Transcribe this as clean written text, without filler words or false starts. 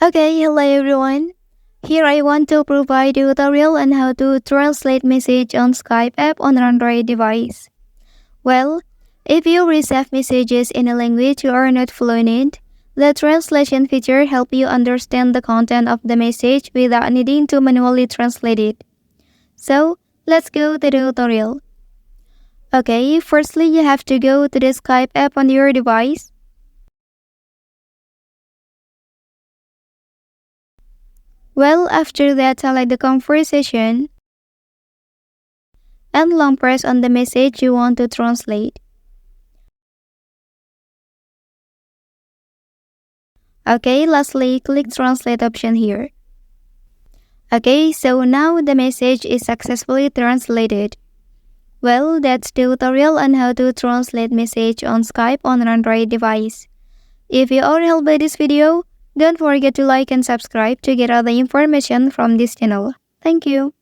Okay, hello everyone. Here I want to provide a tutorial on how to translate message on Skype app on an Android device. Well, if you receive messages in a language you are not fluent in, the translation feature helps you understand the content of the message without needing to manually translate it. So, let's go to the tutorial. Okay, firstly you have to go to the Skype app on your device. Well, after that, select the conversation and long press on the message you want to translate. Okay, lastly, click Translate option here. Okay, so now the message is successfully translated. Well, that's the tutorial on how to translate message on Skype on an Android device. If you are helped by this video, don't forget to like and subscribe to get other information from this channel. Thank you.